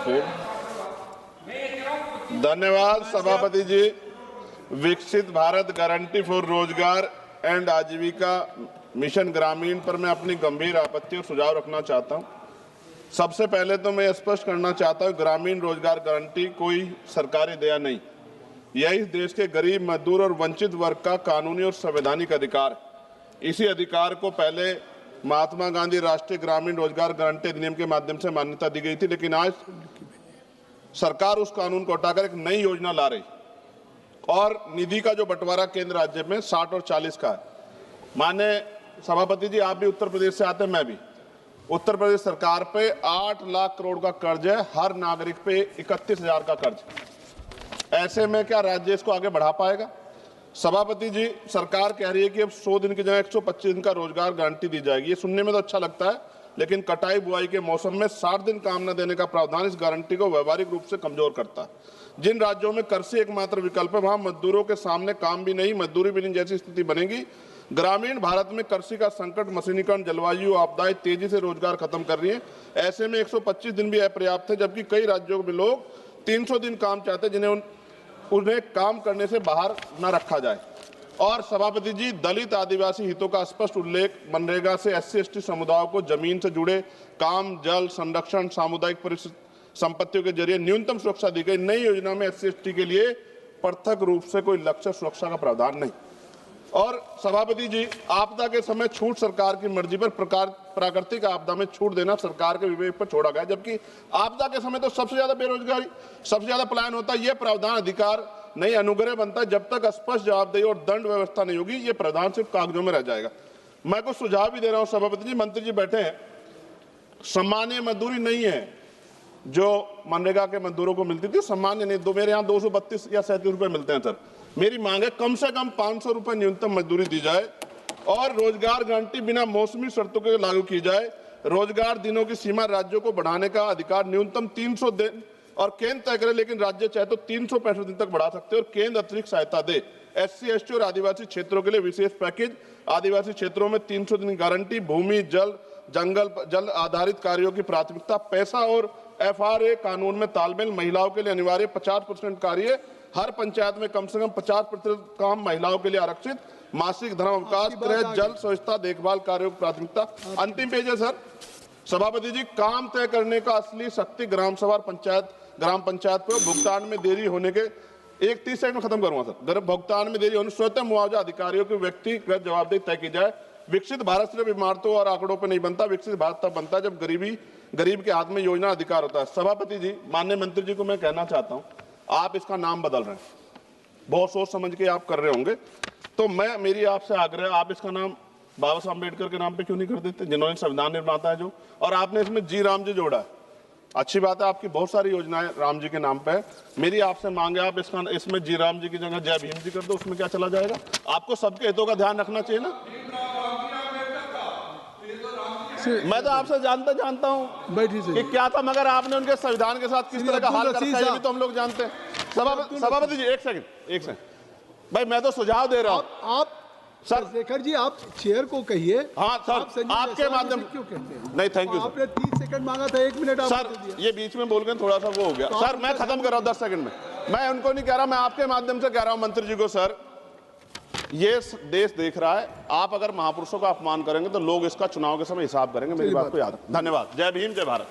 Four. धन्यवाद सभापति जी। विकसित भारत गारंटी फॉर रोजगार एंड आजीविका मिशन ग्रामीण पर मैं अपनी गंभीर आपत्ति और सुझाव रखना चाहता हूं। सबसे पहले तो मैं स्पष्ट करना चाहता हूं, ग्रामीण रोजगार गारंटी कोई सरकारी दया नहीं, यह इस देश के गरीब, मजदूर और वंचित वर्ग का कानूनी और संवैधानिक अधिकार। इसी अधिकार को पहले महात्मा गांधी राष्ट्रीय ग्रामीण रोजगार गारंटी अधिनियम के माध्यम से मान्यता दी गई थी, लेकिन आज सरकार उस कानून को हटाकर एक नई योजना ला रही और निधि का जो बंटवारा केंद्र राज्य में 60 और 40 का है। माननीय सभापति जी, आप भी उत्तर प्रदेश से आते हैं, मैं भी। उत्तर प्रदेश सरकार पे 8 लाख करोड़ का कर्ज है, हर नागरिक पे 31,000 का कर्ज। ऐसे में क्या राज्य इसको आगे बढ़ा पाएगा? सभापति जी, सरकार कह रही है कि अब 100 दिन की जगह 125 दिन का रोजगार गारंटी दी जाएगी। ये सुनने में तो अच्छा लगता है, लेकिन कटाई बुआई के मौसम में 60 दिन काम न देने का प्रावधान इस गारंटी को व्यवहारिक रूप से कमजोर करता है। जिन राज्यों में कृषि एकमात्र विकल्प है, वहां मजदूरों के सामने काम भी नहीं, मजदूरी भी नहीं जैसी स्थिति बनेगी। ग्रामीण भारत में कृषि का संकट, मशीनीकरण, जलवायु आपदाएं तेजी से रोजगार खत्म कर रही है। ऐसे में 125 दिन भी अपर्याप्त है, जबकि कई राज्यों में लोग 300 दिन काम चाहते हैं, जिन्हें उन्हें काम करने से बाहर न रखा जाए। और सभापति जी, दलित आदिवासी हितों का स्पष्ट उल्लेख, मनरेगा से SC/ST समुदायों को जमीन से जुड़े काम, जल संरक्षण, सामुदायिक संपत्तियों के जरिए न्यूनतम सुरक्षा दी गई। नई योजना में SC/ST के लिए पृथक रूप से कोई लक्ष्य सुरक्षा का प्रावधान नहीं। और सभापति जी, आपदा के समय छूट सरकार की मर्जी पर, प्राकृतिक आपदा में छूट देना सरकार के विवेक पर छोड़ा गया, जबकि आपदा के समय तो सबसे ज्यादा बेरोजगारी, सबसे ज्यादा पलायन होता है। यह प्रावधान अधिकार नहीं, अनुग्रह बनता है। जब तक स्पष्ट जवाबदेही और दंड व्यवस्था नहीं होगी, ये प्रावधान सिर्फ कागजों में रह जाएगा। मैं कुछ सुझाव भी दे रहा हूं सभापति जी, मंत्री जी बैठे हैं। सामान्य मजदूरी नहीं है जो मनरेगा के मजदूरों को मिलती थी, सामान्य नहीं। मेरे यहाँ 232 या 37 रुपए मिलते हैं सर। मेरी मांग है कम से कम 500 रुपए न्यूनतम मजदूरी दी जाए और रोजगार गारंटी बिना मौसमी शर्तों के लागू की जाए। रोजगार दिनों की सीमा राज्यों को बढ़ाने का अधिकार न्यूनतम 300 दिन और केंद्र तय करे, लेकिन राज्य चाहे तो 365 दिन तक बढ़ा सकते हैं और केंद्र अतिरिक्त सहायता दे। SC/ST और आदिवासी क्षेत्रों के लिए विशेष पैकेज, आदिवासी क्षेत्रों में 300 दिन गारंटी, भूमि, जल, जल आधारित कार्यों की प्राथमिकता, पैसा और FRA कानून में तालमेल, महिलाओं के लिए अनिवार्य 50% कार्य, हर पंचायत में कम से कम 50% काम महिलाओं के लिए आरक्षित, मासिक धर्म अवकाश, गृह, जल, स्वच्छता, देखभाल कार्यों की प्राथमिकता। अंतिम पेज है सर। सभापति जी, काम तय करने का असली शक्ति ग्राम सभा, ग्राम पंचायत पर भुगतान में देरी होने के 30 सेकंड में खत्म करूंगा सर। भुगतान में देरी होने स्वतः मुआवजा अधिकारियों की व्यक्तिगत जवाबदेही तय की जाए। विकसित भारत सिर्फ इमारतों और आंकड़ों पर नहीं बनता, विकसित भारत तब बनता है जब गरीब के हाथ में योजना अधिकार होता है। सभापति जी, माननीय मंत्री जी को मैं कहना चाहता हूं, आप इसका नाम बदल रहे हैं, बहुत सोच समझ के आप कर रहे होंगे, तो मेरी आपसे आग्रह, आप इसका नाम बाबा साहब अम्बेडकर के नाम पे क्यों नहीं कर देते, जिन्होंने संविधान निर्माता है जो, और आपने इसमें जी राम जी जोड़ा है। अच्छी बात है, आपकी बहुत सारी योजनाएं राम जी के नाम पे है। मेरी आपसे मांग है, आप इसमें जी राम जी की जगह जय भीम जी कर दो, उसमें क्या चला जाएगा? आपको सबके हितों का ध्यान रखना चाहिए ना। मैं तो आपसे जानता हूं कि क्या था, मगर आपने उनके संविधान के साथ किस तरह का हाल कर रखा है, ये भी तो हम लोग जानते हैं। सभापति जी, एक सेकंड भाई, मैं तो सुझाव दे रहा हूं। आप सर शेखर जी, आप चेयर को कहिए। हाँ सर, आपके माध्यम क्यों कहते हैं? नहीं, थैंक यू। आपने 30 सेकंड मांगा था, 1 मिनट आपने सर दिया। ये बीच में बोल गए, थोड़ा सा वो हो गया तो सर। मैं खत्म कर रहा हूं 10 सेकंड में। मैं उनको नहीं कह रहा, मैं आपके माध्यम से कह रहा हूं मंत्री जी को। सर, ये देश देख रहा है, आप अगर महापुरुषों का अपमान करेंगे तो लोग इसका चुनाव के समय हिसाब करेंगे। मेरी बात को याद। धन्यवाद। जय भीम, जय भारत।